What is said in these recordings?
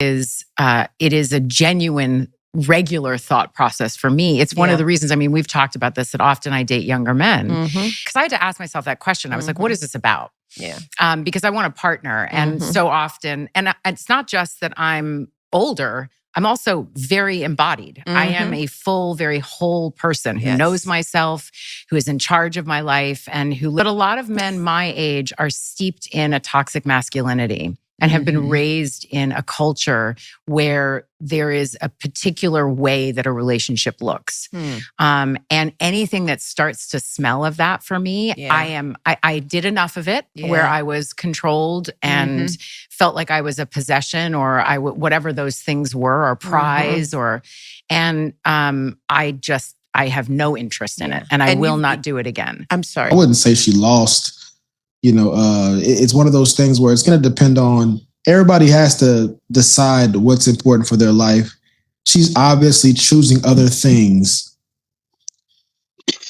it is a genuine, regular thought process for me. It's one of the reasons, I mean, we've talked about this, that often I date younger men. Because I had to ask myself that question. I was like, what is this about? Because I want a partner. And so often, and it's not just that I'm older, I'm also very embodied. I am a full, very whole person who knows myself, who is in charge of my life, and but a lot of men my age are steeped in a toxic masculinity and have been raised in a culture where there is a particular way that a relationship looks. And anything that starts to smell of that for me, I did enough of it where I was controlled and felt like I was a possession or whatever those things were, or prize, and I have no interest in it, and I will not do it again. I'm sorry. I wouldn't say she lost. It's one of those things where it's going to depend on, everybody has to decide what's important for their life. She's obviously choosing other things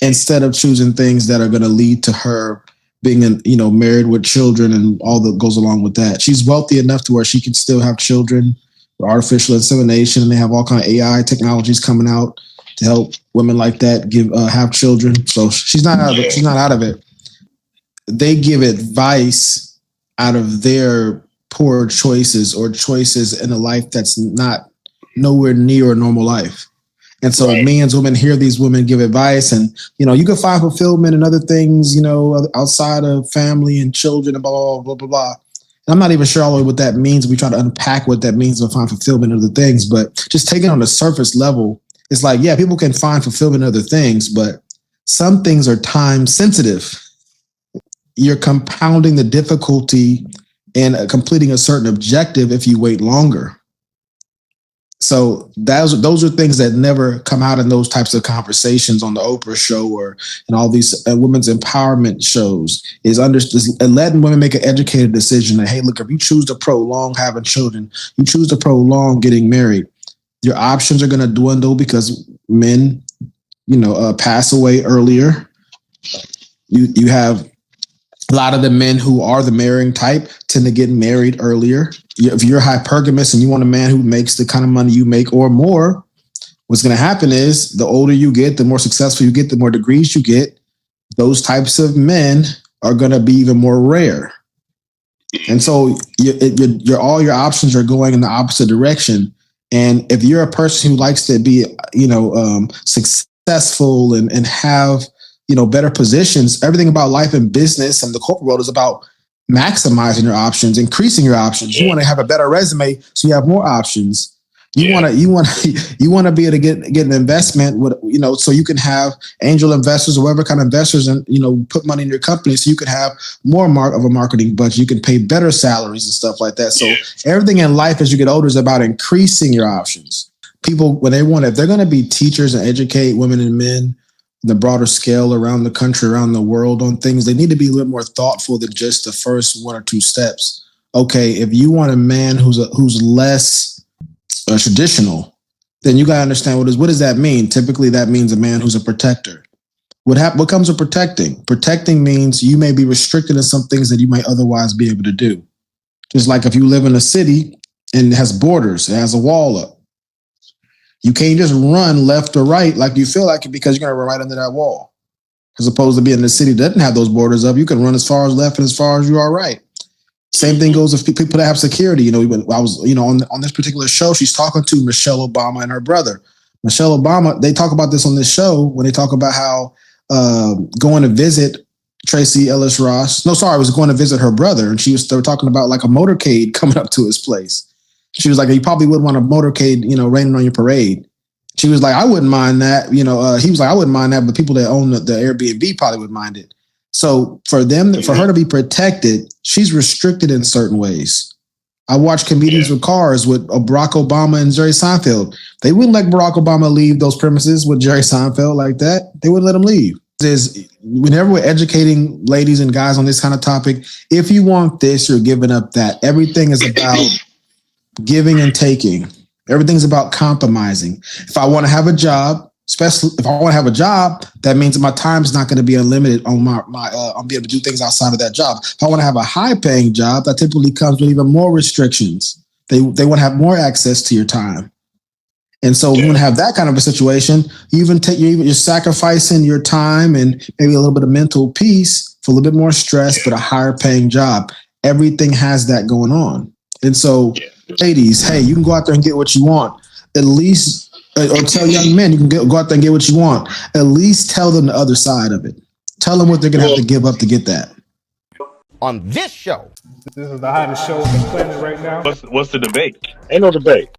instead of choosing things that are going to lead to her being, married with children and all that goes along with that. She's wealthy enough to where she can still have children with artificial insemination, and they have all kind of AI technologies coming out to help women like that have children. So she's not out of it. She's not out of it. They give advice out of their poor choices or choices in a life that's not nowhere near a normal life. And so men's women hear these women give advice, and, you can find fulfillment in other things, outside of family and children and blah, blah, blah, blah. And I'm not even sure all the way what that means. We try to unpack what that means to find fulfillment in other things, but just take it on the surface level. It's like, people can find fulfillment in other things, but some things are time sensitive. You're compounding the difficulty in completing a certain objective if you wait longer. So those are things that never come out in those types of conversations on the Oprah show or in all these women's empowerment shows, is letting women make an educated decision that, hey, look, if you choose to prolong having children, you choose to prolong getting married, your options are going to dwindle because men, pass away earlier. You have a lot of the men who are the marrying type tend to get married earlier. If you're hypergamous and you want a man who makes the kind of money you make or more, what's going to happen is the older you get, the more successful you get, the more degrees you get, those types of men are going to be even more rare. And so all your options are going in the opposite direction. And if you're a person who likes to be, successful and have, better positions, everything about life and business and the corporate world is about maximizing your options, increasing your options. You want to have a better resume so you have more options. You want to be able to get an investment with, so you can have angel investors or whatever kind of investors and, put money in your company so you can have more of a marketing budget. You can pay better salaries and stuff like that. So everything in life as you get older is about increasing your options. People, if they're going to be teachers and educate women and men on the broader scale around the country, around the world on things, they need to be a little more thoughtful than just the first one or two steps. Okay, if you want a man who's less traditional, then you got to understand what does that mean? Typically, that means a man who's a protector. What comes with protecting? Protecting means you may be restricted in some things that you might otherwise be able to do. Just like if you live in a city and it has borders, it has a wall up. You can't just run left or right like you feel like it because you're going to run right under that wall. As opposed to being in a city that doesn't have those borders up, you can run as far as left and as far as you are right. Same thing goes with people that have security. I was, on this particular show, she's talking to Michelle Obama and her brother. Michelle Obama, they talk about this on this show when they talk about how going to visit Tracee Ellis Ross. No, sorry, was going to visit her brother, and they were talking about like a motorcade coming up to his place. She was like, you probably wouldn't want a motorcade, raining on your parade. She was like, I wouldn't mind that. He was like, I wouldn't mind that, but people that own the Airbnb probably would mind it. So for her to be protected, she's restricted in certain ways. I watch comedians with cars with Barack Obama and Jerry Seinfeld. They wouldn't let Barack Obama leave those premises with Jerry Seinfeld like that. They wouldn't let him leave. Whenever we're educating ladies and guys on this kind of topic, if you want this, you're giving up that. Everything is about giving and taking. Everything's about compromising. If I want to have a job, especially if I want to have a job, that means that my time is not going to be unlimited on on being able to do things outside of that job. If I want to have a high paying job, that typically comes with even more restrictions They want to have more access to your time. And so when you have that kind of a situation, you're sacrificing your time and maybe a little bit of mental peace for a little bit more stress, but a higher paying job. Everything has that going on. And so, ladies, hey, you can go out there and get what you want. At least, or tell young men, you can go out there and get what you want. At least tell them the other side of it. Tell them what they're going to have to give up to get that. On this show. This is the hottest show on the planet right now. What's the debate? Ain't no debate.